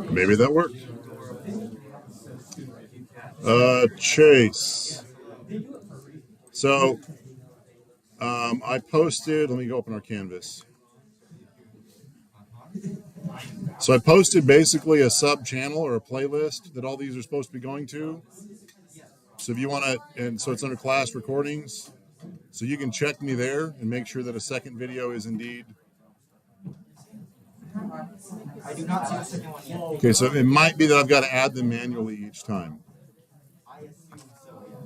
Maybe that worked. Chase. So I posted, let me go open our canvas. So I posted basically a sub channel or a playlist that all these are supposed to be going to. So if you want to, and so it's under class recordings. So you can check me there and make sure that a second video is indeed. I do not see the second one yet. Okay, so it might be that I've got to add them manually each time.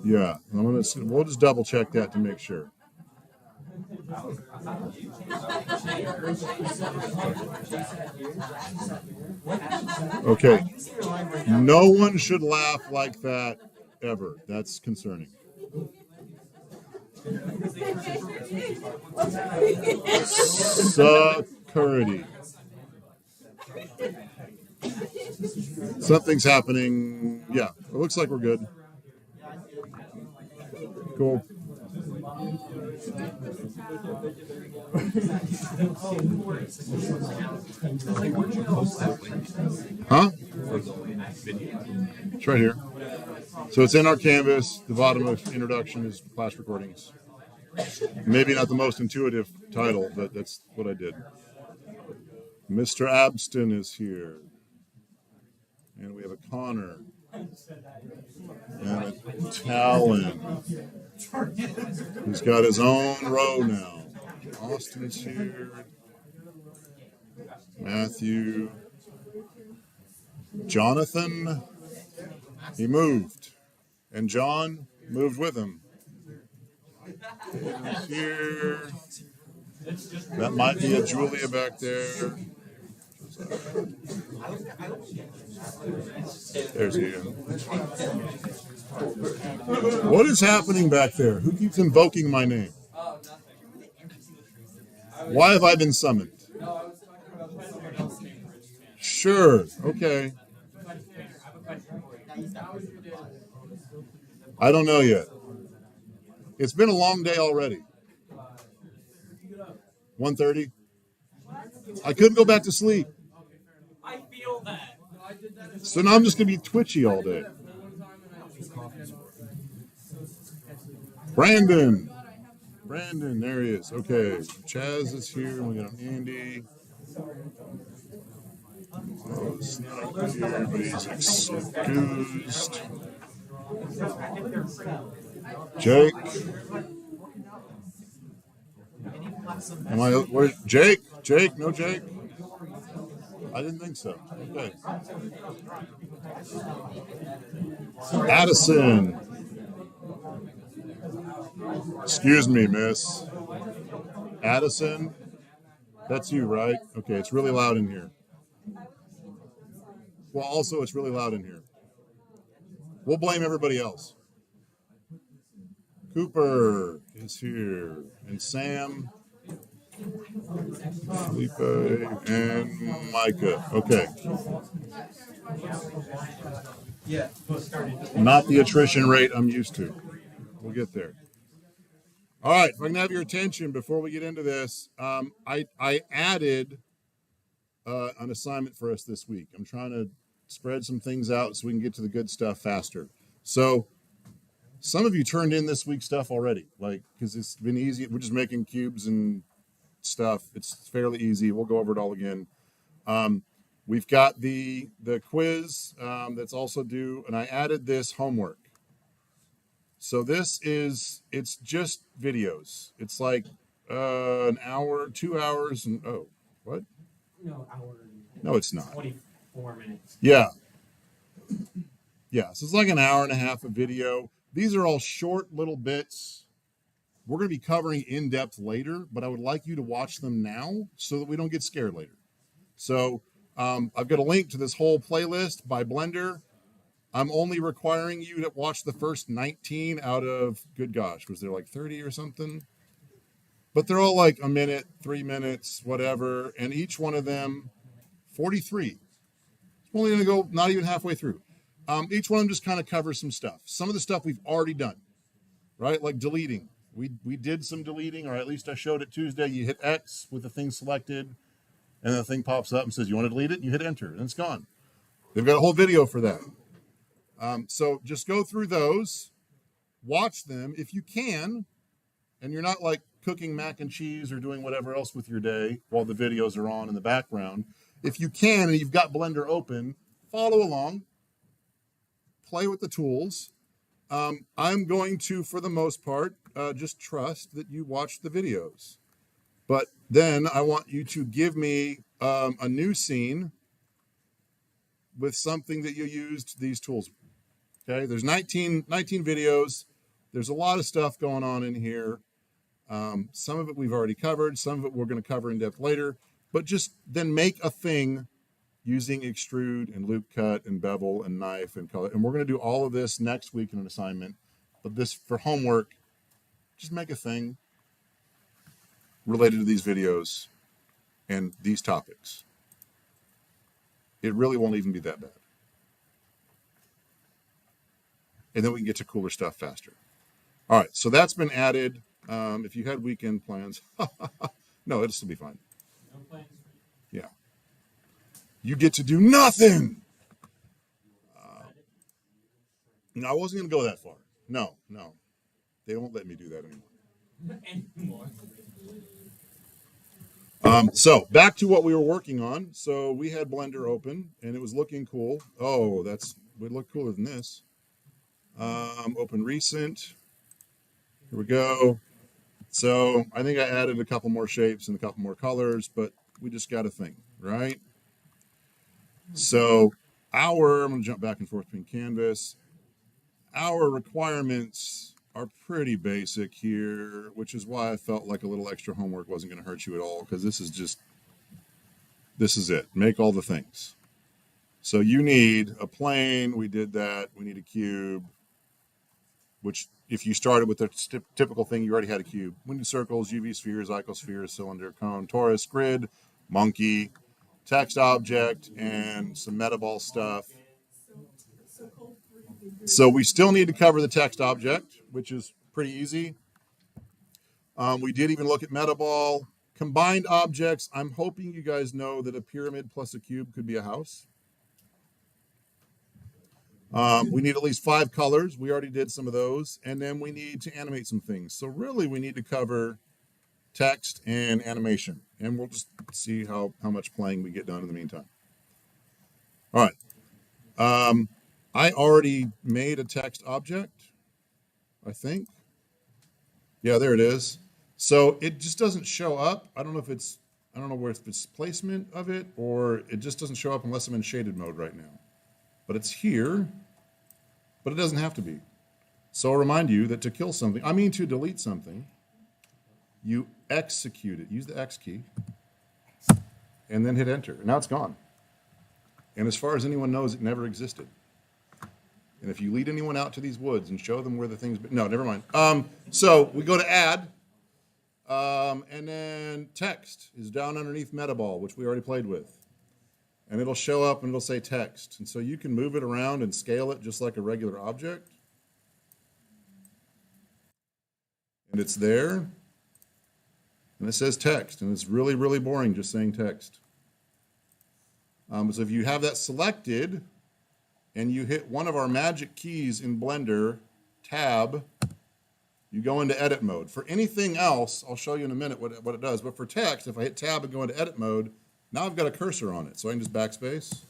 Yeah, we'll just double check that to make sure. Okay, no one should laugh like that ever. That's concerning. Security. Something's happening. Yeah, it looks like we're good. Cool. Huh? It's right here. So it's in our canvas. The bottom of introduction is class recordings. Maybe not the most intuitive title, but that's what I did. Mr. Abston is here. And we have a Connor. And a Talon. He's got his own row now. Austin's here. Matthew. Jonathan. He moved. And John moved with him. He's here. That might be a Julia back there. There's Ian. What is happening back there? Who keeps invoking my name? Why have I been summoned? Sure. Okay. I don't know yet. It's been a long day already. 1:30. I couldn't go back to sleep. I feel that. So now I'm just going to be twitchy all day. Brandon, there he is. Okay, Chaz is here. We got Andy. Oh, it's not here, but he's excused. Jake. Where's Jake? Jake? No Jake? I didn't think so. Okay. Addison. Excuse me, miss. Addison? That's you, right? Okay, it's really loud in here. Well, also, it's really loud in here. We'll blame everybody else. Cooper is here. And Sam. Felipe and Micah. Okay. Not the attrition rate I'm used to. We'll get there. All right, if I can have your attention before we get into this, I added an assignment for us this week. I'm trying to spread some things out so we can get to the good stuff faster. So some of you turned in this week's stuff already, because it's been easy. We're just making cubes and stuff. It's fairly easy. We'll go over it all again. We've got the quiz that's also due, and I added this homework. So it's just videos. It's like an hour, 2 hours, and what? No, hour. No, it's not. 24 minutes. Yeah. Yeah, so it's like an hour and a half of video. These are all short little bits. We're going to be covering in depth later, but I would like you to watch them now so that we don't get scared later. So I've got a link to this whole playlist by Blender. I'm only requiring you to watch the first 19 out of, good gosh, was there like 30 or something? But they're all like a minute, 3 minutes, whatever. And each one of them, 43. It's only going to go not even halfway through. Each one of them just kind of covers some stuff. Some of the stuff we've already done, right? Like deleting. We did some deleting, or at least I showed it Tuesday. You hit X with the thing selected. and the thing pops up and says, you want to delete it? You hit enter, and it's gone. They've got a whole video for that. So just go through those, watch them if you can, and you're not like cooking mac and cheese or doing whatever else with your day while the videos are on in the background. If you can and you've got Blender open, follow along, play with the tools. I'm going to, for the most part, just trust that you watch the videos. But then I want you to give me a new scene with something that you used these tools. Okay, there's 19 videos. There's a lot of stuff going on in here. Some of it we've already covered. Some of it we're going to cover in depth later. But just then make a thing using extrude and loop cut and bevel and knife and color. And we're going to do all of this next week in an assignment. But this, for homework, just make a thing related to these videos and these topics. It really won't even be that bad. And then we can get to cooler stuff faster. All right, so that's been added. If you had weekend plans, no, it'll still be fine. No plans. Yeah. You get to do nothing. No, I wasn't going to go that far. No. They won't let me do that anymore. So back to what we were working on. So we had Blender open and it was looking cool. Oh, would look cooler than this. Open recent. Here we go. So I think I added a couple more shapes and a couple more colors, but we just got a thing, right? So I'm going to jump back and forth between canvas. Our requirements are pretty basic here, which is why I felt like a little extra homework wasn't going to hurt you at all, because this is it. Make all the things. So you need a plane. We did that. We need a cube, which if you started with the typical thing, you already had a cube. We need circles, UV spheres, icosphere, cylinder, cone, torus, grid, monkey, text object, and some metaball stuff. So we still need to cover the text object, which is pretty easy. We did even look at metaball. Combined objects, I'm hoping you guys know that a pyramid plus a cube could be a house. We need at least 5 colors. We already did some of those. And then we need to animate some things. So really we need to cover text and animation. And we'll just see how much playing we get done in the meantime. All right. I already made a text object, I think. Yeah, there it is. So it just doesn't show up. I don't know if it's placement of it, or it just doesn't show up unless I'm in shaded mode right now. But it's here, but it doesn't have to be. So I'll remind you that to kill something, to delete something, you execute it. Use the X key, and then hit enter. Now it's gone. And as far as anyone knows, it never existed. And if you lead anyone out to these woods and show them where the thing's been, no, never mind. So we go to add, and then text is down underneath metaball, which we already played with. And it'll show up and it'll say text. And so you can move it around and scale it just like a regular object. And it's there. And it says text. And it's really, really boring just saying text. So if you have that selected and you hit one of our magic keys in Blender, tab, you go into edit mode. For anything else, I'll show you in a minute what it does. But for text, if I hit tab and go into edit mode, now I've got a cursor on it. So I can just backspace.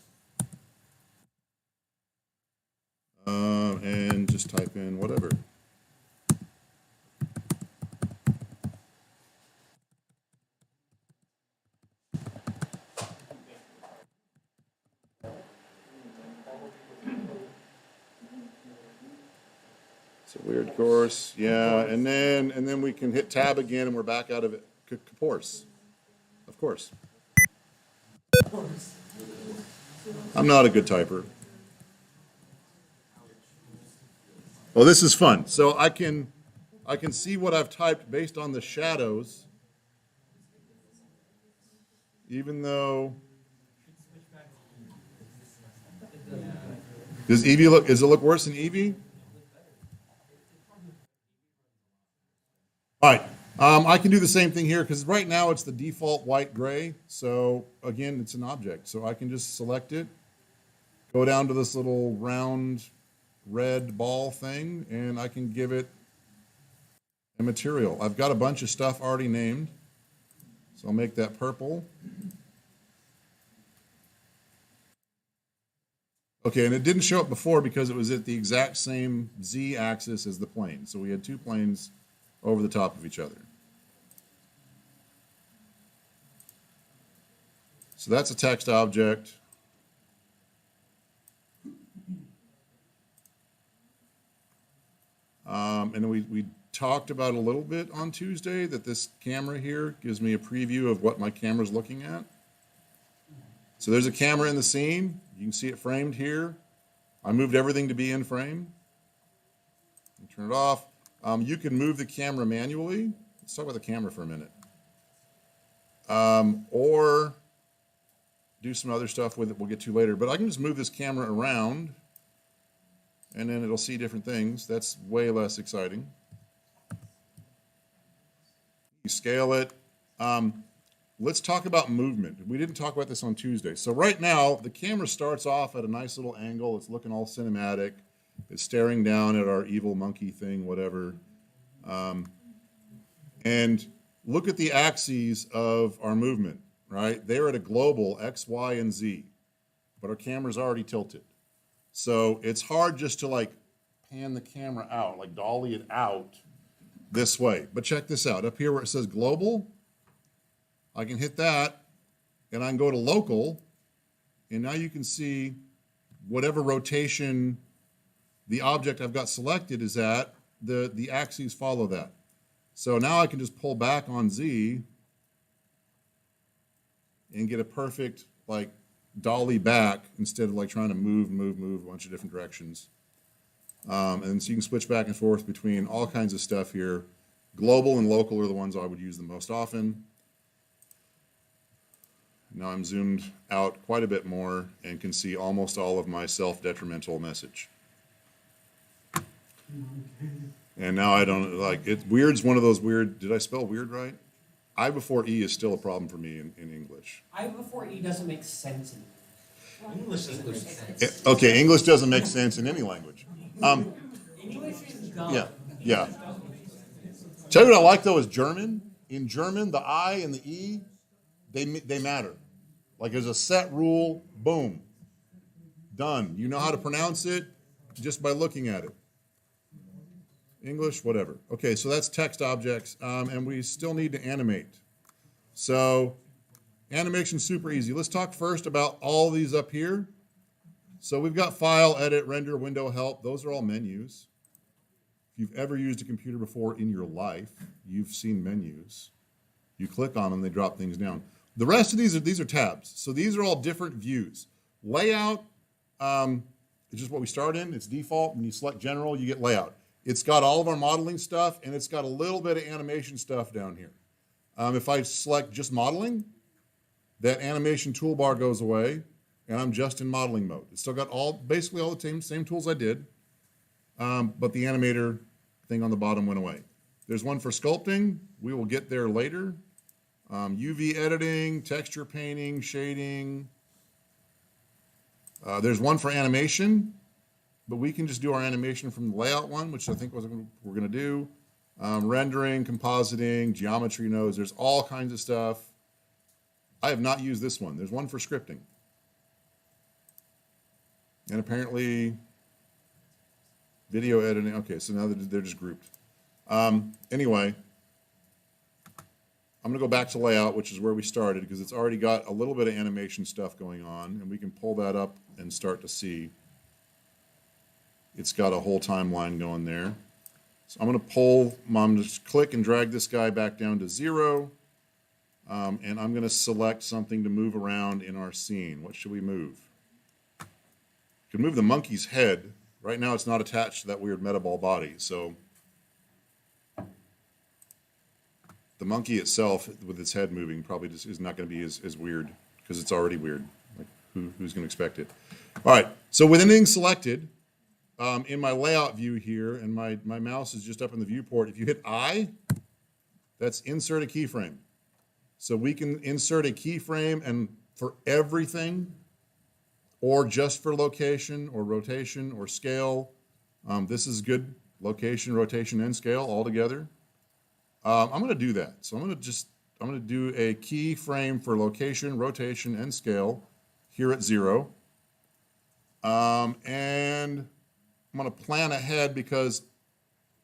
And just type in whatever. It's a weird course. Yeah, and then we can hit tab again and we're back out of it. Course. Of course. I'm not a good typer. Well, this is fun. So I can see what I've typed based on the shadows, even though. Does it look worse than Eevee? All right. I can do the same thing here because right now it's the default white gray. So again, it's an object. So I can just select it, go down to this little round red ball thing, and I can give it a material. I've got a bunch of stuff already named. So I'll make that purple. Okay, and it didn't show up before because it was at the exact same Z axis as the plane. So we had two planes over the top of each other. So that's a text object. And we talked about a little bit on Tuesday that this camera here gives me a preview of what my camera's looking at. So there's a camera in the scene. You can see it framed here. I moved everything to be in frame. Turn it off. You can move the camera manually. Let's talk about the camera for a minute. Or do some other stuff with it we'll get to later. But I can just move this camera around, and then it'll see different things. That's way less exciting. You scale it. Let's talk about movement. We didn't talk about this on Tuesday. So right now, the camera starts off at a nice little angle. It's looking all cinematic. It's staring down at our evil monkey thing, whatever. And look at the axes of our movement, right? They're at a global X, Y, and Z, but our camera's already tilted. So it's hard just to like pan the camera out, like dolly it out this way. But check this out. Up here where it says global, I can hit that, and I can go to local, and now you can see whatever rotation the object I've got selected is at, the axes follow that. So now I can just pull back on Z and get a perfect like dolly back instead of like trying to move a bunch of different directions. And so you can switch back and forth between all kinds of stuff here. Global and local are the ones I would use the most often. Now I'm zoomed out quite a bit more and can see almost all of my self-detrimental message. And now I don't, like, weird's one of those weird, did I spell weird right? I before E is still a problem for me in English. I before E doesn't make sense in English. Doesn't make sense. Okay, English doesn't make sense in any language. English is dumb. Yeah. Tell you what I like though is German. In German, the I and the E, they matter. Like there's a set rule, boom, done. You know how to pronounce it just by looking at it. English, whatever. Okay, so that's text objects, and we still need to animate. So animation's super easy. Let's talk first about all these up here. So we've got file, edit, render, window, help. Those are all menus. If you've ever used a computer before in your life, you've seen menus. You click on them, they drop things down. The rest of these are tabs. So these are all different views. Layout is just what we start in. It's default. When you select general, you get layout. It's got all of our modeling stuff, and it's got a little bit of animation stuff down here. If I select just modeling, that animation toolbar goes away, and I'm just in modeling mode. It's still got basically all the same tools I did, but the animator thing on the bottom went away. There's one for sculpting. We will get there later. UV editing, texture painting, shading. There's one for animation, but we can just do our animation from the layout one, which I think was what we're going to do. Rendering, compositing, geometry nodes. There's all kinds of stuff. I have not used this one. There's one for scripting. And apparently video editing. Okay, so now they're just grouped. Anyway, I'm going to go back to layout, which is where we started, because it's already got a little bit of animation stuff going on, and we can pull that up and start to see it's got a whole timeline going there. So I'm going to just click and drag this guy back down to 0, and I'm going to select something to move around in our scene. What should we move? We can move the monkey's head. Right now it's not attached to that weird metaball body, so the monkey itself with its head moving probably just is not going to be as weird because it's already weird. Like who's going to expect it? All right, so with anything selected, in my layout view here, and my mouse is just up in the viewport, if you hit I, That's insert a keyframe. So we can insert a keyframe and for everything, or just for location or rotation or scale. This is good. Location, rotation, and scale all together. I'm going to do that. So I'm going to do a keyframe for location, rotation, and scale here at 0. And I'm going to plan ahead because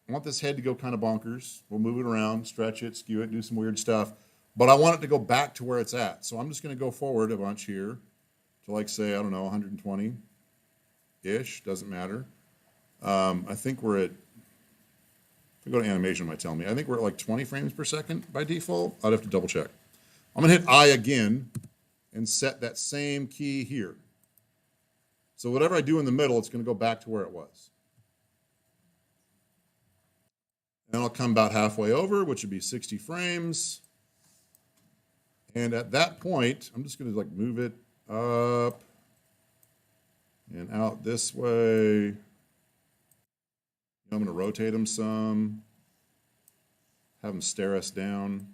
I want this head to go kind of bonkers. We'll move it around, stretch it, skew it, do some weird stuff. But I want it to go back to where it's at. So I'm just going to go forward a bunch here to, like, say, I don't know, 120-ish, doesn't matter. I think we're at, if I go to animation, it might tell me. I think we're at like 20 frames per second by default. I'd have to double check. I'm going to hit I again and set that same key here. So whatever I do in the middle, it's going to go back to where it was. And I'll come about halfway over, which would be 60 frames. And at that point, I'm just going to like move it up and out this way. I'm going to rotate them some, have them stare us down.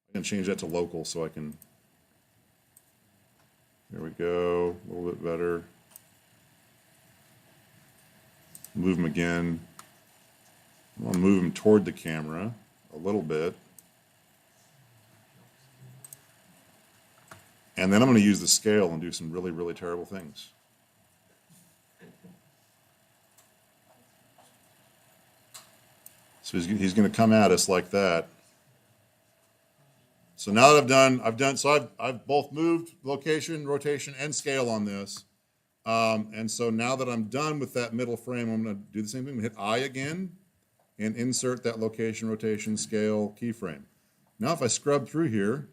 I'm going to change that to local so I can, there we go, a little bit better. Move them again. I want to move them toward the camera a little bit. And then I'm going to use the scale and do some really, really terrible things. So he's going to come at us like that. So now that I've both moved location, rotation, and scale on this. And so now that I'm done with that middle frame, I'm going to do the same thing. Hit I again and insert that location, rotation, scale keyframe. Now if I scrub through here,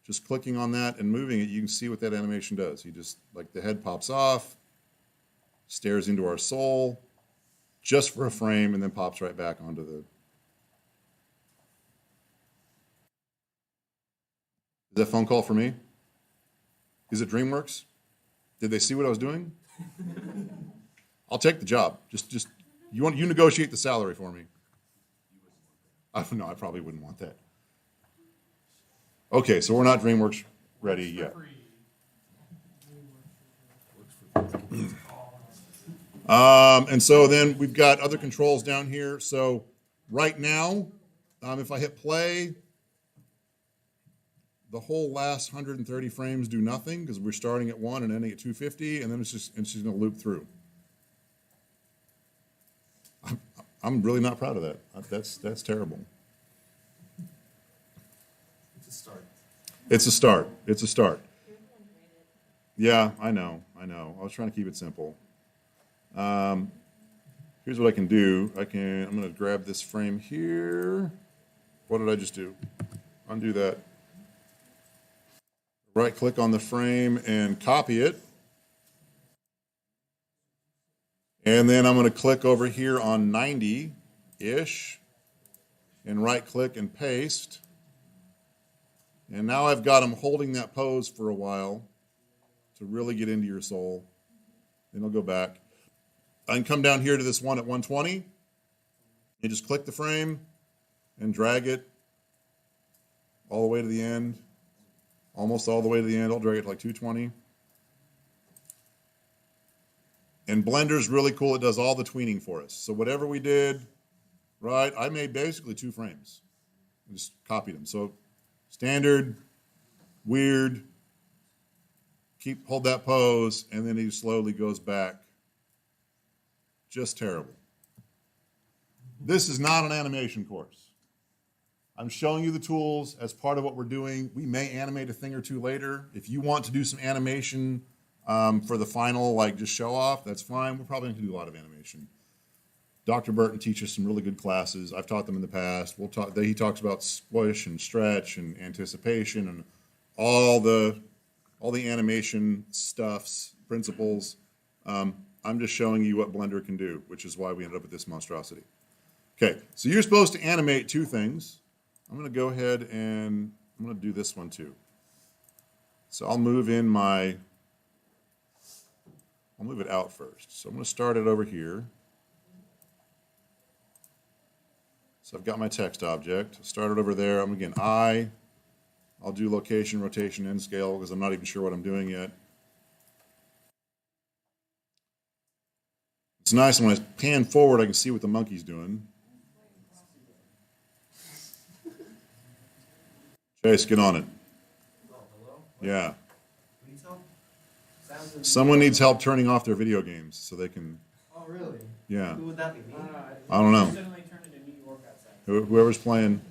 just clicking on that and moving it, you can see what that animation does. He just, like, the head pops off, stares into our soul, just for a frame, and then pops right back onto the... Is that phone call for me? Is it DreamWorks? Did they see what I was doing? I'll take the job. Just you negotiate the salary for me. No, I probably wouldn't want that. Okay, so we're not DreamWorks ready yet. And so then we've got other controls down here. So right now, if I hit play, the whole last 130 frames do nothing because we're starting at 1 and ending at 250, and then it's just going to loop through. I'm really not proud of that. That's terrible. It's a start. It's a start. It's a start. Yeah, I know. I was trying to keep it simple. Here's what I can do. I'm going to grab this frame here. What did I just do? Undo that. Right click on the frame and copy it. And then I'm going to click over here on 90-ish and right click and paste. And now I've got them holding that pose for a while to really get into your soul. Then I'll go back. I can come down here to this one at 120 and just click the frame and drag it all the way to the end, almost all the way to the end. I'll drag it to like 220. And Blender's really cool. It does all the tweening for us. So whatever we did, right, I made basically 2 frames. I just copied them. So standard, weird, hold that pose, and then he slowly goes back. Just terrible. This is not an animation course. I'm showing you the tools as part of what we're doing. We may animate a thing or two later. If you want to do some animation for the final, like just show off, that's fine. We're probably going to do a lot of animation. Dr. Burton teaches some really good classes. I've taught them in the past. He talks about squish and stretch and anticipation and all the animation stuffs, principles. I'm just showing you what Blender can do, which is why we ended up with this monstrosity. Okay, so you're supposed to animate 2 things. I'm going to go ahead and I'm going to do this one too. So I'll move it out first. So I'm going to start it over here. So I've got my text object. Start it over there. I'm again, I'll do location, rotation, and scale because I'm not even sure what I'm doing yet. It's nice when I pan forward, I can see what the monkey's doing. Chase, get on it. Yeah. Someone needs help turning off their video games so they can. Oh, really? Yeah. Who would that be? Me? I don't know. Whoever's playing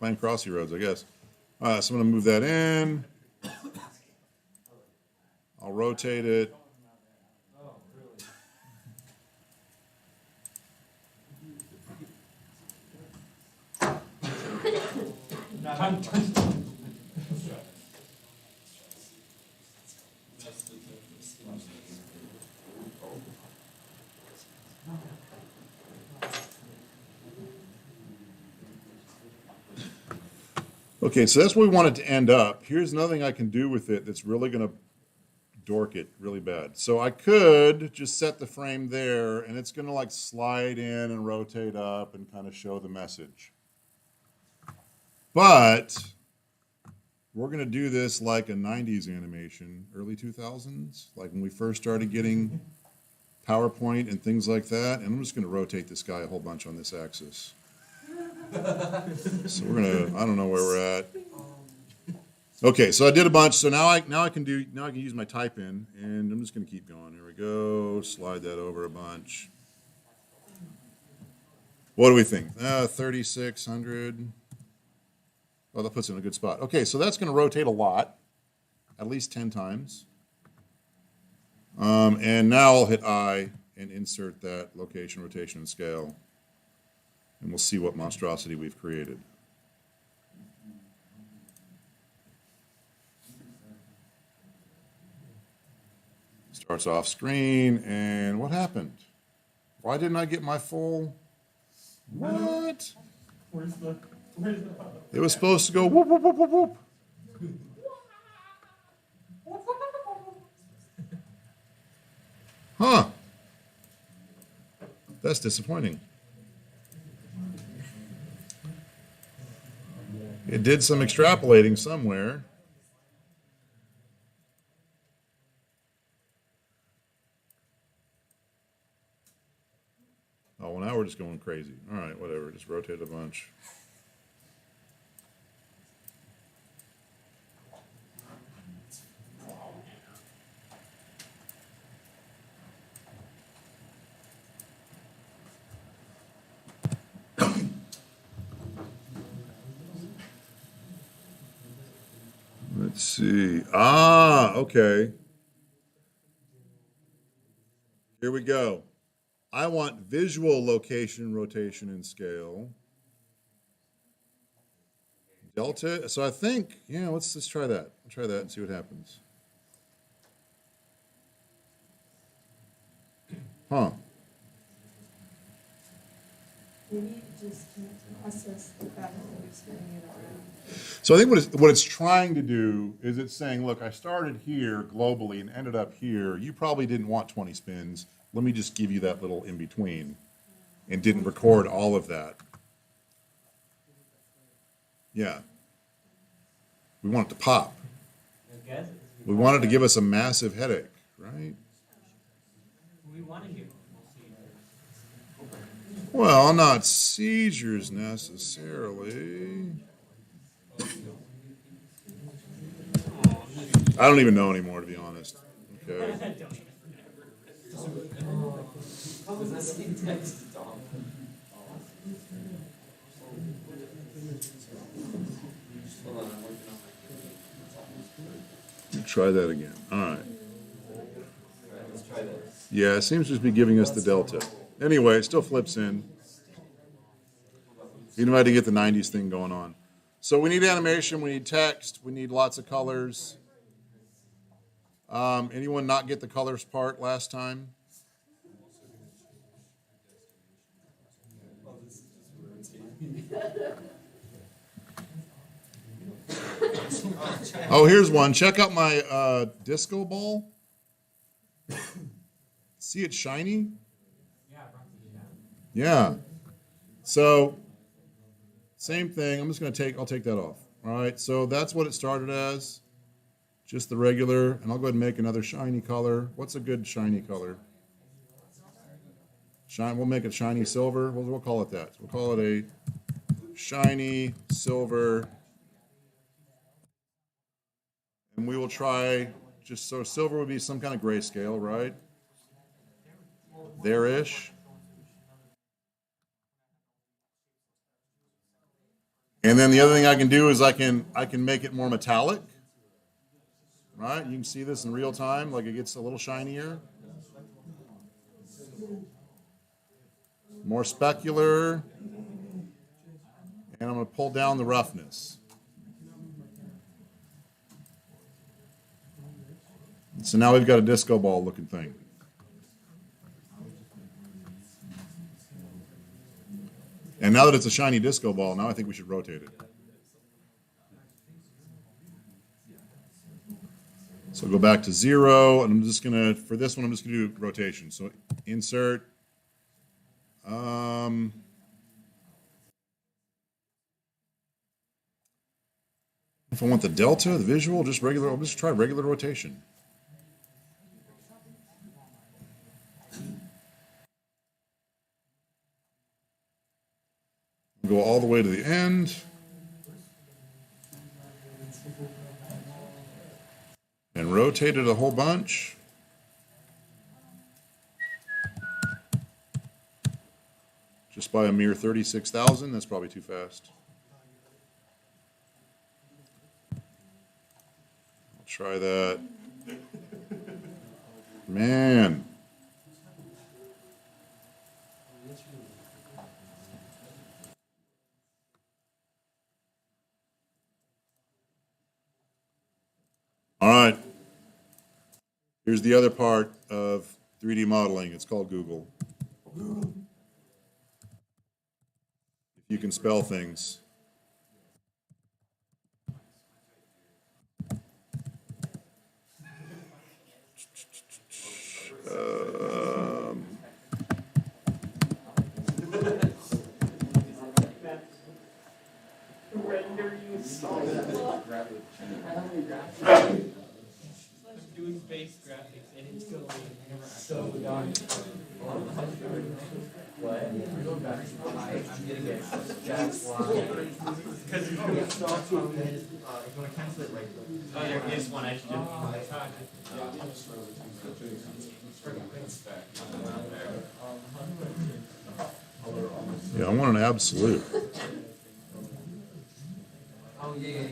Crossy Roads, I guess. All right, so I'm going to move that in. I'll rotate it. Oh, really? Okay, so that's where we want it to end up. Here's another thing I can do with it that's really going to dork it really bad. So I could just set the frame there, and it's going to like slide in and rotate up and kind of show the message. But we're going to do this like a 90s animation, early 2000s, like when we first started getting PowerPoint and things like that. And I'm just going to rotate this guy a whole bunch on this axis. So we're gonna, I don't know where we're at. Okay, so I did a bunch. So now I can use my type in, and I'm just gonna keep going. Here we go. Slide that over a bunch. What do we think? 3,600. Oh, that puts it in a good spot. Okay, so that's gonna rotate a lot, at least 10 times. And now I'll hit I and insert that location, rotation, and scale. And we'll see what monstrosity we've created. Starts off screen, and what happened? Why didn't I get my full? What? It was supposed to go whoop, whoop, whoop, whoop, whoop. Huh. That's disappointing. It did some extrapolating somewhere. Oh, well, now we're just going crazy. All right, whatever. Just rotate a bunch. Let's see. Okay. Here we go. I want visual location, rotation, and scale. Delta. So I think, yeah, let's try that. I'll try that and see what happens. Huh. Maybe you just can't process the fact that you're spinning it around. So I think what it's trying to do is it's saying, look, I started here globally and ended up here. You probably didn't want 20 spins. Let me just give you that little in between, and didn't record all of that. Yeah. We want it to pop. We want it to give us a massive headache, right? We want to hear. Well, not seizures necessarily. I don't even know anymore, to be honest. Okay. Try that again. All right. Yeah, it seems to just be giving us the delta. Anyway, it still flips in. You know how to get the 90s thing going on. So we need animation, we need text, we need lots of colors. Anyone not get the colors part last time? Oh, here's one. Check out my disco ball. See it shiny? Yeah. So Same thing. I'm just going to I'll take that off. All right, so that's what it started as, just the regular, and I'll go ahead and make another shiny color. What's a good shiny color? We'll make it shiny silver. We'll call it that. We'll call it a shiny silver. And we will try, just so silver would be some kind of grayscale, right? There-ish. And then the other thing I can do is I can make it more metallic, right? You can see this in real time, like it gets a little shinier. More specular. And I'm going to pull down the roughness. So now we've got a disco ball looking thing. And now that it's a shiny disco ball, now I think we should rotate it. So go back to 0, and I'm just going to, for this one, I'm just going to do rotation. So insert. If I want the delta, the visual, just regular, I'll just try regular rotation. Go all the way to the end. And rotate it a whole bunch. Just by a mere 36,000, that's probably too fast. I'll try that. Man. All right. Here's the other part of 3D modeling. It's called Google. If you can spell things. Doing base graphics and it's going so darn. What? I'm getting it. That's why. Because you can start from this. You want to cancel it right? Oh, there is one I should do. Yeah, I want an absolute. Oh, yeah.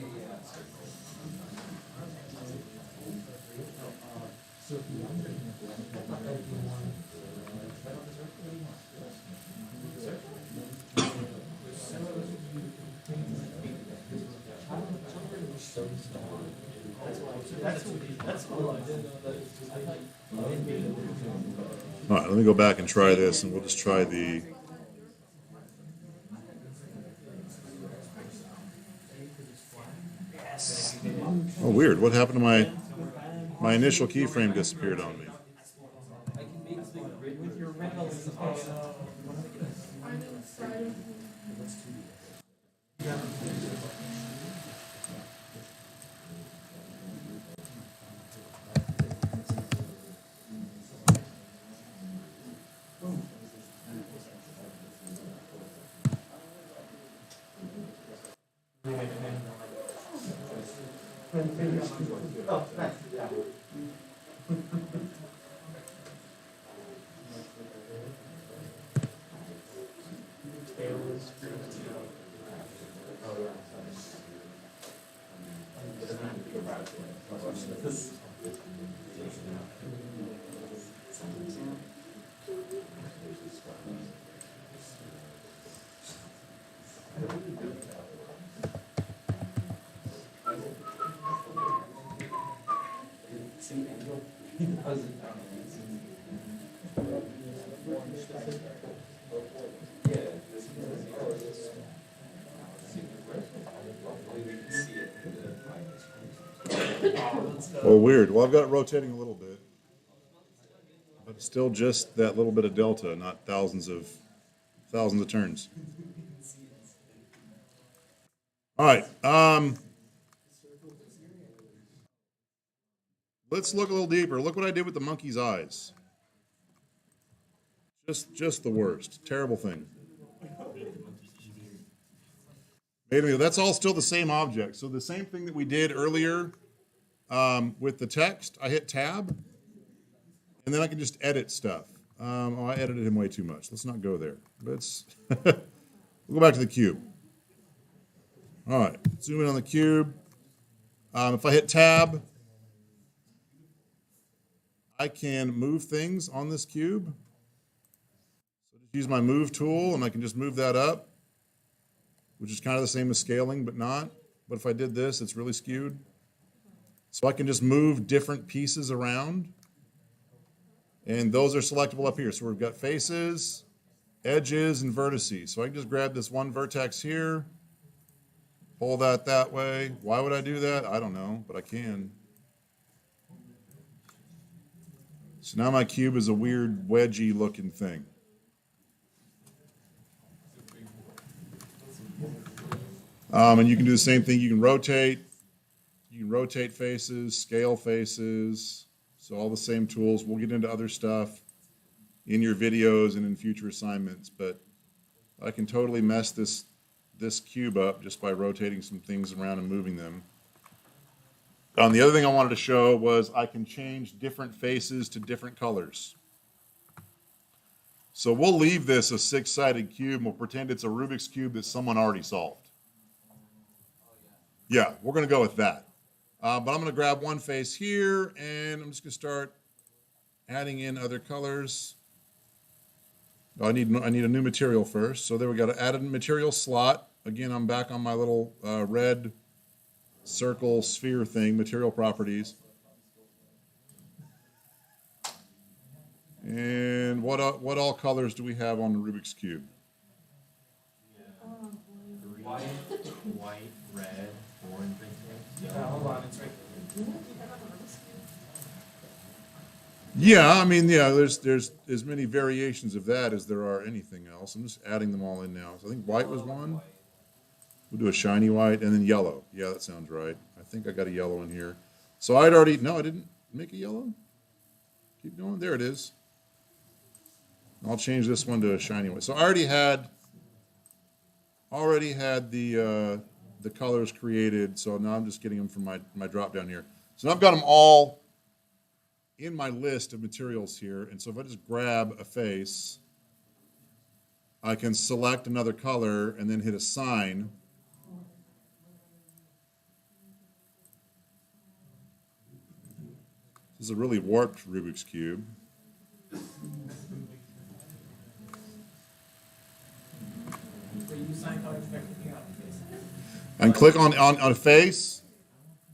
All right, let me go back and try this, and we'll just try the. Oh, weird. What happened to my initial keyframe disappeared on me. Oh, weird. Well, I've got it rotating a little bit, but still just that little bit of delta, not thousands of turns. All right. Let's look a little deeper. Look what I did with the monkey's eyes. Just the worst. Terrible thing. Anyway, that's all still the same object. So the same thing that we did earlier with the text, I hit tab, and then I can just edit stuff. I edited him way too much. Let's not go there. Let's we'll go back to the cube. All right, zoom in on the cube. If I hit tab, I can move things on this cube. So just use my move tool, and I can just move that up, which is kind of the same as scaling, but not. But if I did this, it's really skewed. So I can just move different pieces around. And those are selectable up here. So we've got faces, edges, and vertices. So I can just grab this one vertex here, pull that way. Why would I do that? I don't know, but I can. So now my cube is a weird wedgy looking thing. And you can do the same thing. You can rotate faces, scale faces. So all the same tools. We'll get into other stuff in your videos and in future assignments, but I can totally mess this cube up just by rotating some things around and moving them. The other thing I wanted to show was I can change different faces to different colors. So we'll leave this a six-sided cube and we'll pretend it's a Rubik's Cube that someone already solved. Yeah, we're going to go with that. But I'm going to grab one face here, and I'm just going to start adding in other colors. I need a new material first. So there we go. Add a material slot. Again, I'm back on my little red circle sphere thing, material properties. And what all colors do we have on the Rubik's Cube? White, red, orange, hold on, it's right there. Yeah, I mean, yeah, there's as many variations of that as there are anything else. I'm just adding them all in now. So I think white was one. We'll do a shiny white and then yellow. Yeah, that sounds right. I think I got a yellow in here. So I didn't make a yellow. Keep going. There it is. I'll change this one to a shiny white. So I already had the colors created. So now I'm just getting them from my drop down here. So now I've got them all in my list of materials here. And so if I just grab a face, I can select another color and then hit assign. This is a really warped Rubik's Cube. I can click on a face,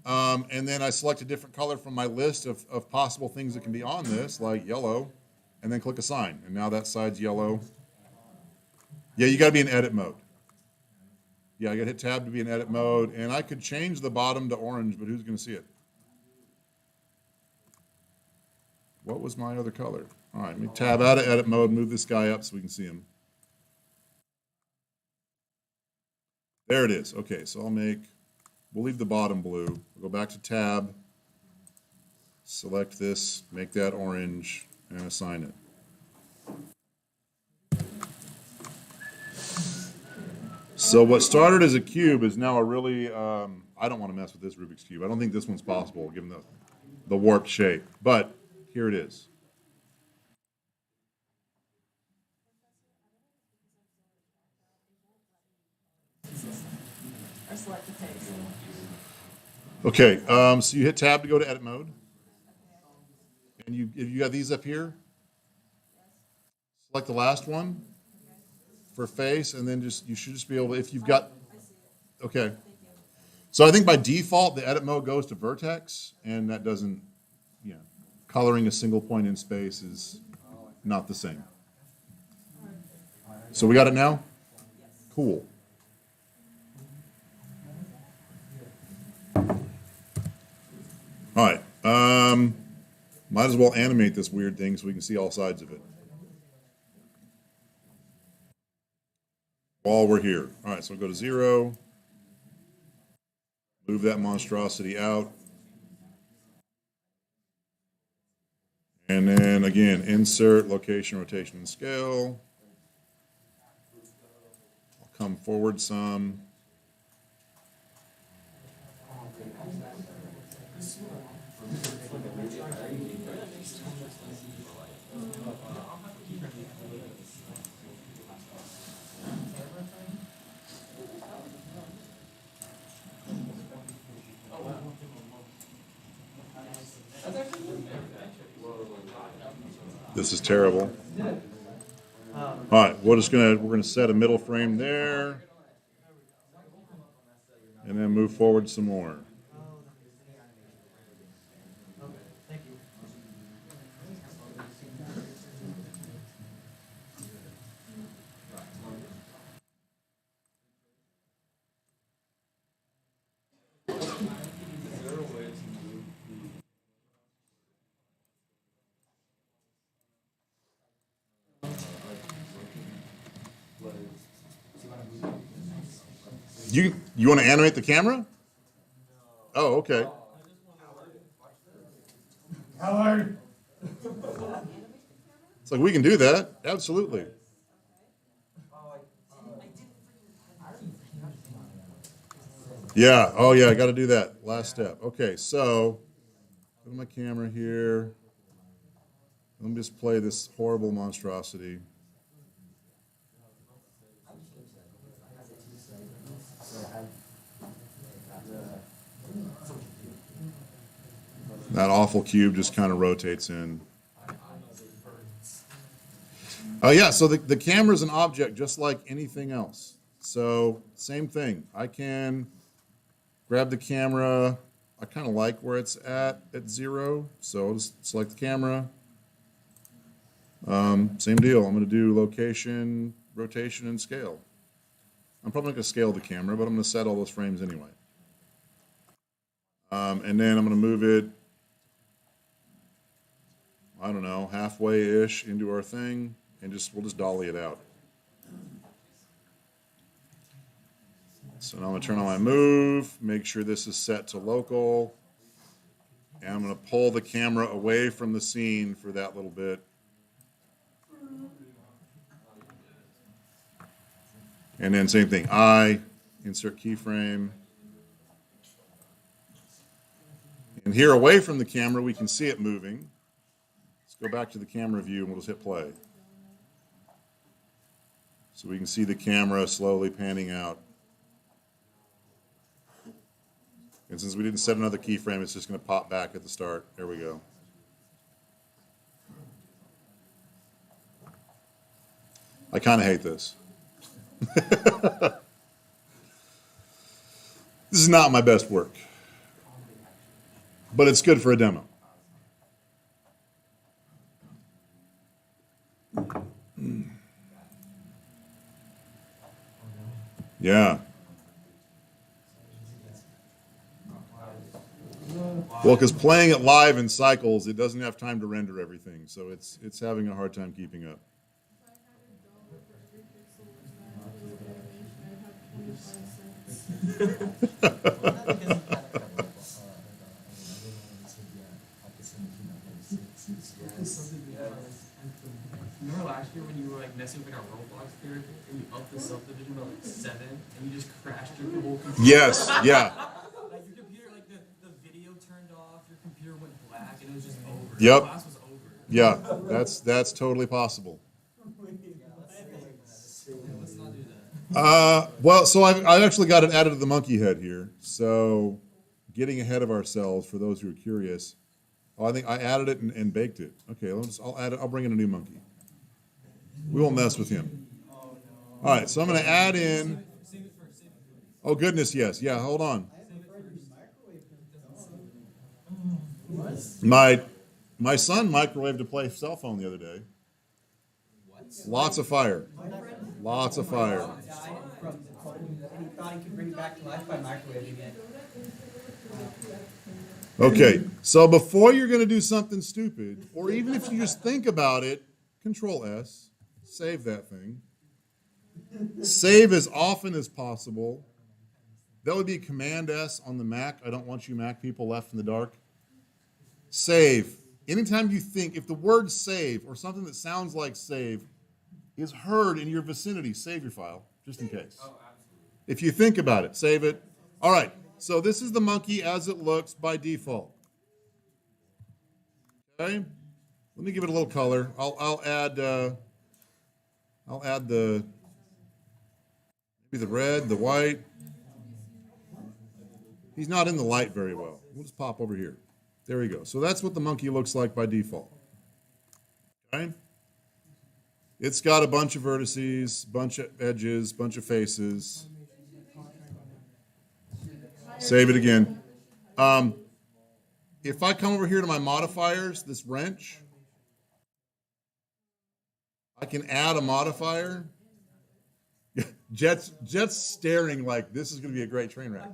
and then I select a different color from my list of possible things that can be on this, like yellow, and then click assign. And now that side's yellow. Yeah, you got to be in edit mode. Yeah, I got to hit tab to be in edit mode, and I could change the bottom to orange, but who's going to see it? What was my other color? All right, let me tab out of edit mode, move this guy up so we can see him. There it is. Okay, so we'll leave the bottom blue. We'll go back to tab, select this, make that orange, and assign it. So what started as a cube is now a really, I don't want to mess with this Rubik's Cube. I don't think this one's possible given the warped shape, but here it is. Okay, so you hit tab to go to edit mode. And you got these up here. Select the last one for face, and then you should just be able to, if you've got, okay. So I think by default, the edit mode goes to vertex, and that doesn't, coloring a single point in space is not the same. So we got it now? Cool. All right. Might as well animate this weird thing so we can see all sides of it. While we're here. All right, so we'll go to 0. Move that monstrosity out. And then again, insert, location, rotation, and scale. I'll come forward some. This is terrible. All right, we're gonna set a middle frame there, and then move forward some more. You want to animate the camera? Oh, okay. Howard. It's like we can do that. Absolutely. Yeah. Oh, yeah. I got to do that. Last step. Okay. So, go to my camera here. Let me just play this horrible monstrosity. That awful cube just kind of rotates in. Oh yeah, so the camera is an object just like anything else. So same thing. I can grab the camera. I kind of like where it's at 0. So I'll just select the camera. Same deal. I'm going to do location, rotation, and scale. I'm probably not going to scale the camera, but I'm going to set all those frames anyway. And then I'm going to move it, I don't know, halfway-ish into our thing, and we'll just dolly it out. So now I'm going to turn on my move, make sure this is set to local, and I'm going to pull the camera away from the scene for that little bit. And then same thing, insert keyframe. And here away from the camera, we can see it moving. Let's go back to the camera view and we'll just hit play. So we can see the camera slowly panning out. And since we didn't set another keyframe, it's just going to pop back at the start. There we go. I kind of hate this. This is not my best work, but it's good for a demo. Yeah. Well, because playing it live in cycles, it doesn't have time to render everything, so it's having a hard time keeping up. Remember last year when you were like messing with our Roblox character and you upped the subdivision to like 7 and you just crashed your whole computer? Yes, yeah. Like your computer, like the video turned off, your computer went black and it was just over. Yep. The class was over. Yeah, that's totally possible. Let's not do that. Well, so I've actually got it added to the monkey head here. So getting ahead of ourselves for those who are curious. Oh, I think I added it and baked it. Okay, I'll bring in a new monkey. We won't mess with him. All right, so I'm going to add in. Oh goodness, yes, yeah. Hold on. My son microwaved a play cell phone the other day. Lots of fire. Lots of fire. And he thought he could bring it back to life by microwaving it. Okay, so before you're going to do something stupid, or even if you just think about it, Control S, save that thing. Save as often as possible. That would be Command S on the Mac. I don't want you Mac people left in the dark. Save. Anytime you think, if the word save or something that sounds like save is heard in your vicinity, save your file, just in case. If you think about it, save it. All right, so this is the monkey as it looks by default. Okay, let me give it a little color. I'll add the maybe the red, the white. He's not in the light very well. We'll just pop over here. There we go. So that's what the monkey looks like by default. Okay. It's got a bunch of vertices, bunch of edges, bunch of faces. Save it again. If I come over here to my modifiers, this wrench, I can add a modifier. Jet's staring like this is going to be a great train wreck.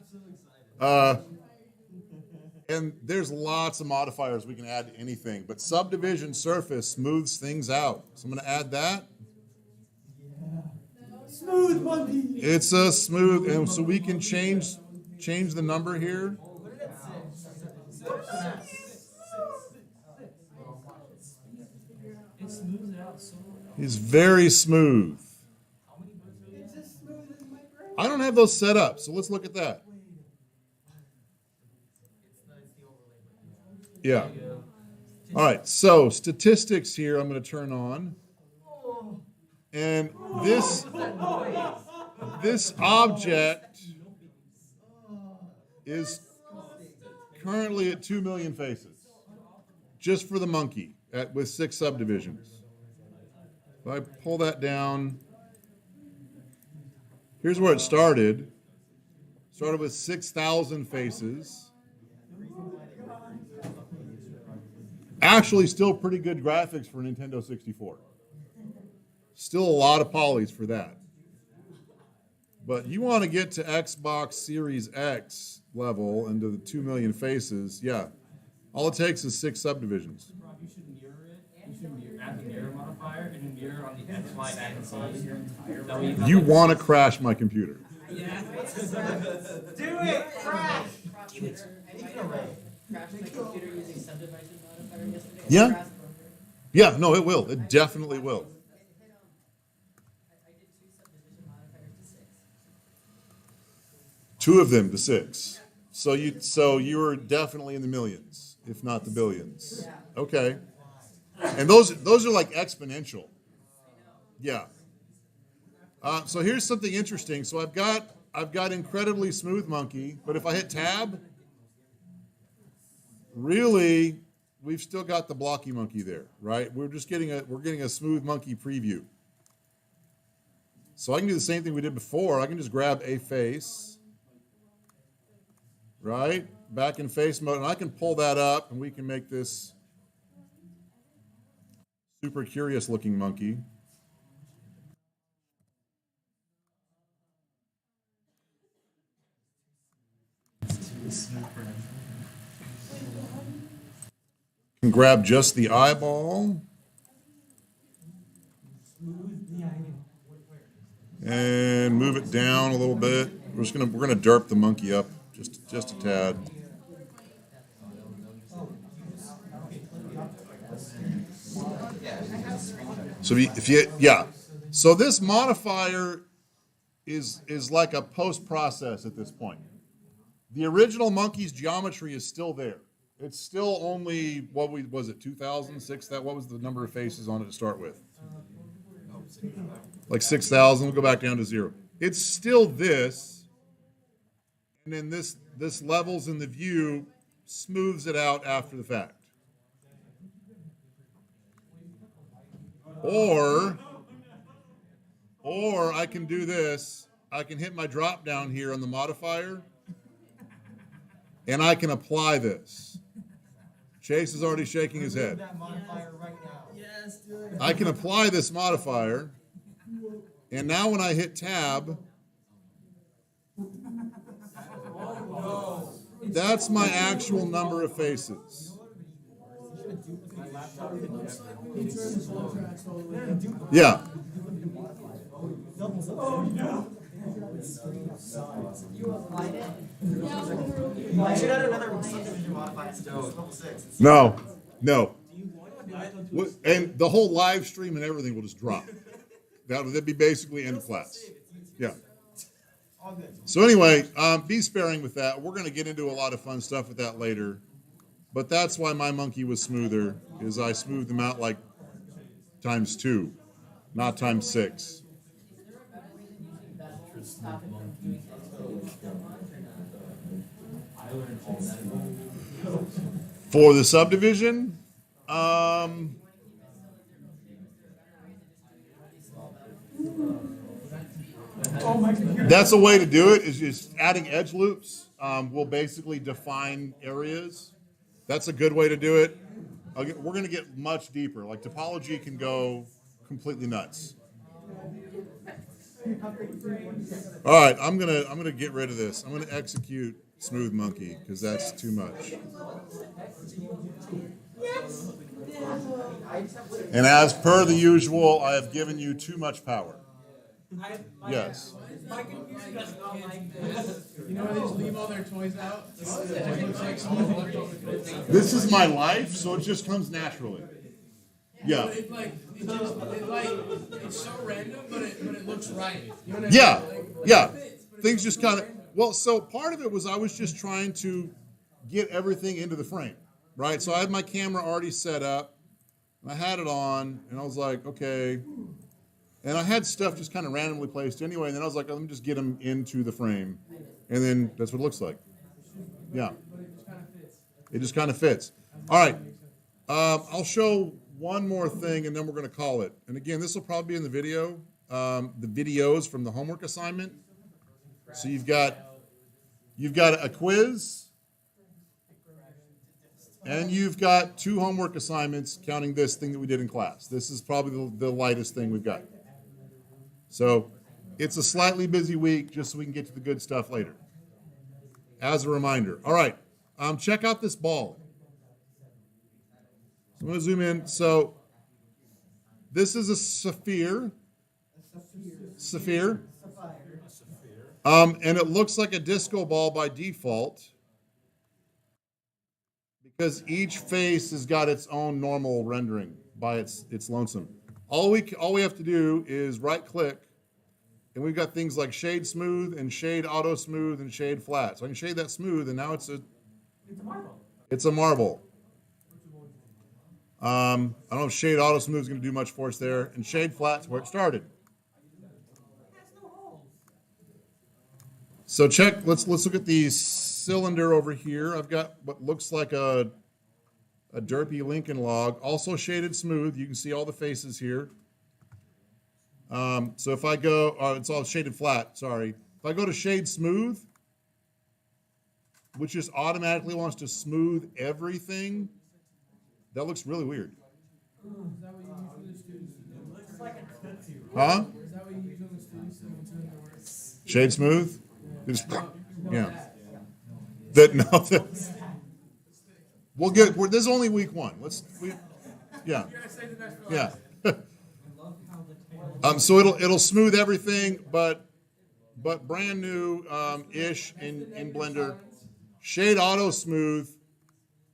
And there's lots of modifiers we can add to anything, but subdivision surface smooths things out. So I'm going to add that. Smooth monkey. It's a smooth, and so we can change the number here. It's very smooth. I don't have those set up, so let's look at that. Yeah. All right, so statistics here I'm going to turn on. And this object is currently at 2 million faces, just for the monkey, with 6 subdivisions. If I pull that down, here's where it started. Started with 6,000 faces. Actually, still pretty good graphics for Nintendo 64. Still a lot of polys for that. But you want to get to Xbox Series X level into the 2 million faces, yeah. All it takes is 6 subdivisions. Rob, you should mirror it. You should add the mirror modifier and then mirror on the X, Y axis. You want to crash my computer. Yeah. Do it! Crash! Crashed my computer using subdivision modifier yesterday. Yeah. Yeah, no, it will. It definitely will. I did 2 subdivision modifiers to 6. 2 of them to 6. So you were definitely in the millions, if not the billions. Okay. And those are like exponential. Yeah. So here's something interesting. So I've got incredibly smooth monkey, but if I hit tab, really we've still got the blocky monkey there, right? We're getting a smooth monkey preview. So I can do the same thing we did before. I can just grab a face, right? Back in face mode, and I can pull that up and we can make this super curious looking monkey. Can grab just the eyeball and move it down a little bit. We're gonna derp the monkey up just a tad. So so this modifier is like a post process at this point. The original monkey's geometry is still there. It's still only, was it 2,000, 6,000? What was the number of faces on it to start with? Like 6,000, we'll go back down to 0. It's still this, and then this levels in the view, smooths it out after the fact. Or I can do this, I can hit my drop down here on the modifier, and I can apply this. Chase is already shaking his head. That modifier right now. Yes, do it. I can apply this modifier, and now when I hit tab, that's my actual number of faces. Yeah. You applied it? I should add another subdivision modifier. Level 6. No, no. And the whole live stream and everything will just drop. That'd be basically end of class. Yeah. So anyway, be sparing with that. We're going to get into a lot of fun stuff with that later. But that's why my monkey was smoother, is I smoothed them out like ×2, not ×6. For the subdivision, that's a way to do it, is just adding edge loops will basically define areas. That's a good way to do it. We're going to get much deeper. Like topology can go completely nuts. All right, I'm gonna get rid of this. I'm gonna execute Smooth Monkey because that's too much. And as per the usual, I have given you too much power. Yes. My computer does not like this. You know where they just leave all their toys out? It looks like someone left all the toys out. This is my life, so it just comes naturally. Yeah. But it's so random, but it looks right. You know what I mean? Yeah. Like, Yeah. it fits, but Things just kind of, well, so part of it was I was just trying to get everything into the frame, right? So I had my camera already set up, and I had it on, and I was like, okay. And I had stuff just kind of randomly placed anyway, and then I was like, let me just get them into the frame. And then that's what it looks like. Yeah. It just kind of fits. All right. I'll show one more thing, and then we're going to call it. And again, this will probably be in the video, the videos from the homework assignment. So you've got a quiz, and you've got 2 homework assignments, counting this thing that we did in class. This is probably the lightest thing we've got. So it's a slightly busy week, just so we can get to the good stuff later. As a reminder. All right, check out this ball. So I'm going to zoom in. So this is a sapphire. Sapphire. And it looks like a disco ball by default because each face has got its own normal rendering by its lonesome. All we have to do is right click, and we've got things like shade smooth and shade auto smooth and shade flat. So I can shade that smooth, and now it's a marble. It's a marble. I don't know if shade auto smooth is going to do much for us there, and shade flat's where it started. So let's look at the cylinder over here. I've got what looks like a derpy Lincoln log, also shaded smooth. You can see all the faces here. So if I go, it's all shaded flat, sorry. If I go to shade smooth, which just automatically wants to smooth everything, that looks really weird. Is that what you use for the students to do? Looks like a tootsie. Huh? Is that what you use on the students to do the work? Shade smooth? Just, No, yeah. that. We'll get. This is only week 1. Yeah. You gotta save the best for last. Yeah. So it'll smooth everything, but brand new ish in Blender. Shade auto smooth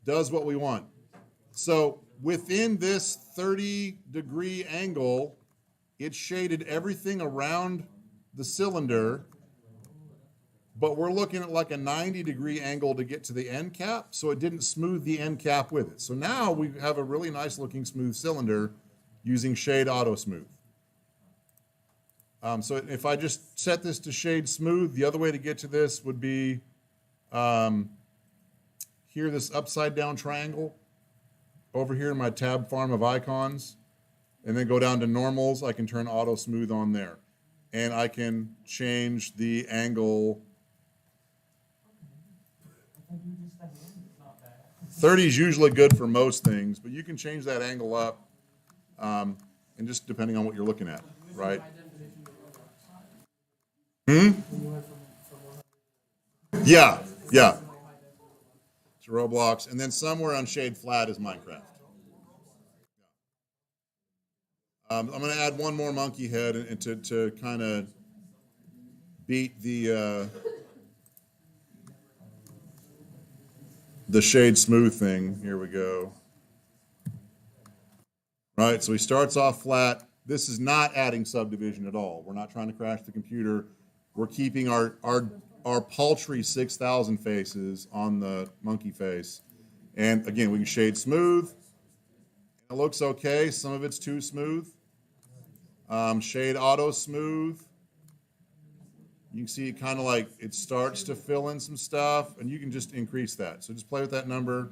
does what we want. So within this 30-degree angle, it shaded everything around the cylinder, but we're looking at like a 90-degree angle to get to the end cap, so it didn't smooth the end cap with it. So now we have a really nice looking smooth cylinder using shade auto smooth. So if I just set this to shade smooth, the other way to get to this would be here, this upside down triangle over here in my tab farm of icons, and then go down to normals. I can turn auto smooth on there, and I can change the angle. 30 is usually good for most things, but you can change that angle up, and just depending on what you're looking at, right? Yeah, yeah. To Roblox, and then somewhere on shade flat is Minecraft. I'm going to add one more monkey head and to kind of beat the shade smooth thing. Here we go. Right, so he starts off flat. This is not adding subdivision at all. We're not trying to crash the computer. We're keeping our paltry 6,000 faces on the monkey face. And again, we can shade smooth. It looks okay. Some of it's too smooth. Shade auto smooth. You can see it kind of like it starts to fill in some stuff, and you can just increase that. So just play with that number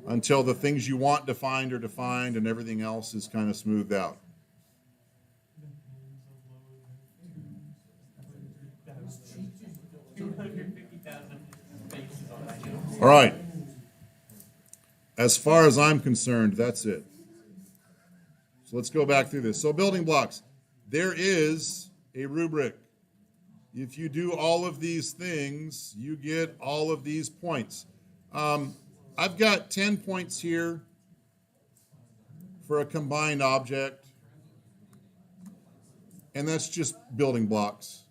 until the things you want defined are defined and everything else is kind of smoothed out. All right. As far as I'm concerned, that's it. So let's go back through this. So building blocks. There is a rubric. If you do all of these things, you get all of these points. I've got 10 points here for a combined object. And that's just building blocks.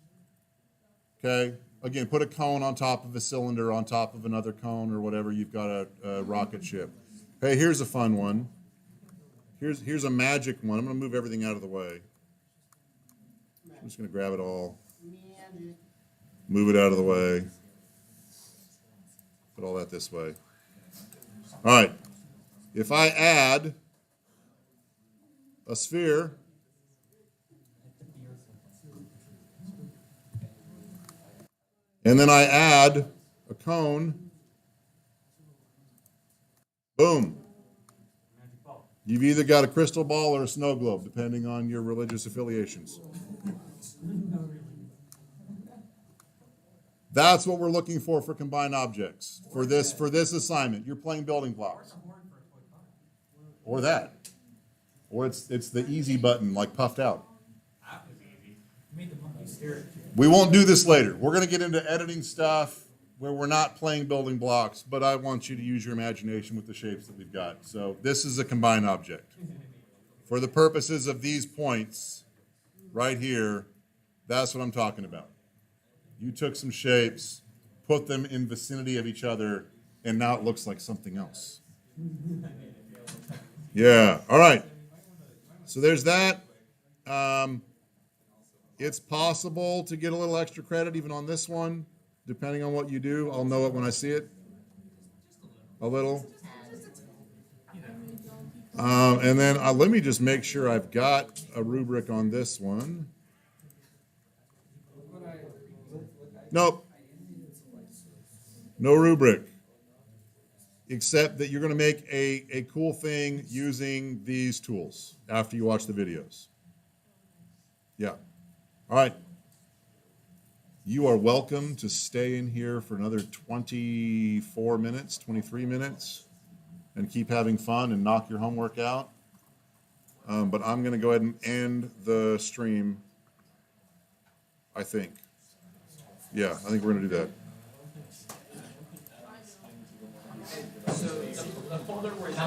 Okay? Again, put a cone on top of a cylinder, on top of another cone, or whatever. You've got a rocket ship. Hey, here's a fun one. Here's a magic one. I'm going to move everything out of the way. I'm just going to grab it all. Move it out of the way. Put all that this way. All right. If I add a sphere, and then I add a cone, boom. You've either got a crystal ball or a snow globe, depending on your religious affiliations. That's what we're looking for combined objects. For this assignment, you're playing building blocks. Or that. Or it's the easy button, like puffed out. We won't do this later. We're going to get into editing stuff where we're not playing building blocks, but I want you to use your imagination with the shapes that we've got. So this is a combined object. For the purposes of these points right here, that's what I'm talking about. You took some shapes, put them in vicinity of each other, and now it looks like something else. Yeah, all right. So there's that. It's possible to get a little extra credit even on this one, depending on what you do. I'll know it when I see it. A little. And then let me just make sure I've got a rubric on this one. Nope. No rubric. Except that you're going to make a cool thing using these tools after you watch the videos. Yeah. All right. You are welcome to stay in here for another 24 minutes, 23 minutes, and keep having fun and knock your homework out. But I'm going to go ahead and end the stream, I think. Yeah, I think we're going to do that. So the folder where it's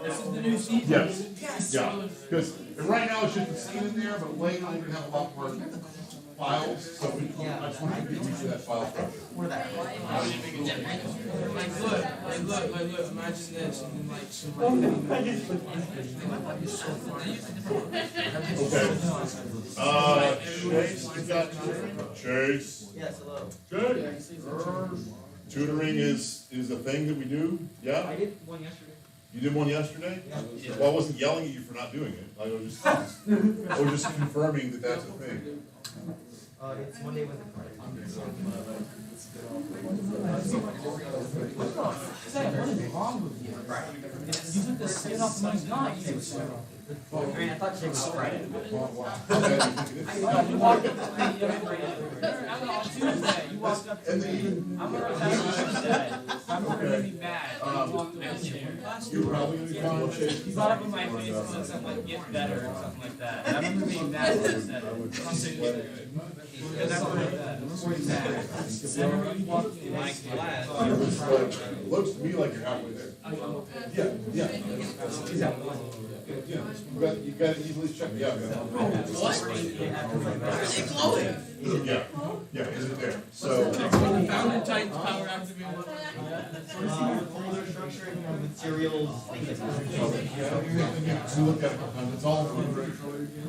this is the new season? Yes. Yeah. Because right now it's just the scene in there, but later we're going to have a lot more files. So I just want to get used to that file structure. Look, imagine this, and then like somebody. Chase. Yes, hello. Good. Tutoring is a thing that we do. Yeah. I did one yesterday. You did one yesterday? Yeah. Well, I wasn't yelling at you for not doing it. I was just confirming that that's a thing. It's Monday, Wednesday, Friday. You took the skin off my knife. I mean, I thought you was Friday. Okay. I thought you walked up to me every day. On Tuesday. walked up to and me. then I'm gonna tell you what she said. I'm gonna be mad. I walked away from there. you probably gonna be calling shit. He got up in my face and said something like, get better or something like that. And I remember being mad when he said it. I'm saying because I heard that. Before he's mad. I remember you walked in my class. It looks to me like you're halfway there. Yeah, yeah. You got to easily check me out. Yeah, yeah, is it there? So. Found it tight power activated. Folder structure and materials. So look at it, it's all food,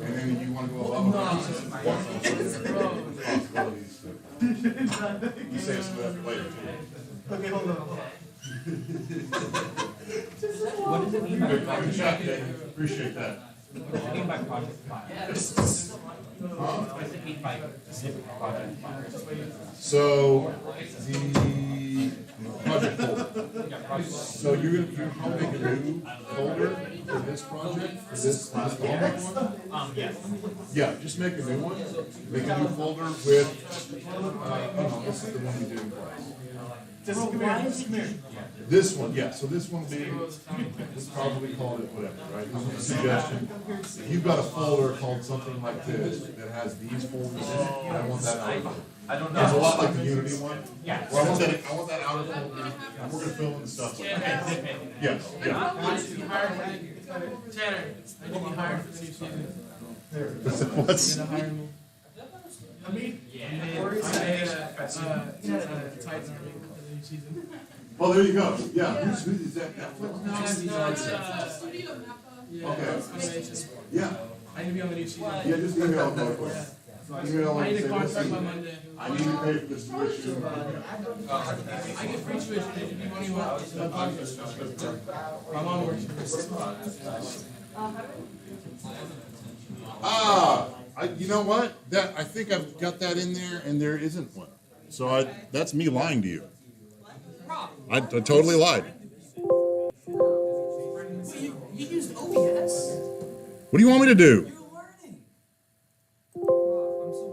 and then you want to go above responsibilities. You say some of that later too. Okay, hold on. What does it mean by Good job, Dave. Appreciate that. What does it mean by project file? What does it mean by specific project file? So the project folder. So you're gonna make a new folder for this project, for this one? Yes. Yeah, just make a new one. Make a new folder with, this is the one we did. This one, yeah, so this one being, we'll probably call it whatever, right? This is a suggestion. If you've got a folder called something like this that has these folders in it, I want that outer folder. I don't It's a know. lot like the Unity one. Yeah. Where I want that outer folder, and we're gonna fill in the stuff like that. Yes, yeah. I need to be hired. Tanner, I need to be hired for the new season. What's? Gonna hire me. I mean, Titans are for the new season. Oh, there you go. Yeah, who is that? No, it's yeah, Okay. it's just, Yeah, I need to be on the new season. yeah, just email it over. Email I and need say, a contract by listen, Monday. I need to pay for this tuition. I get free tuition if you want to watch my podcast. My mom works for You know what? I think I've got that in there, and there isn't one. So that's me lying to you. I totally lied. You used OBS? What do you want me to do?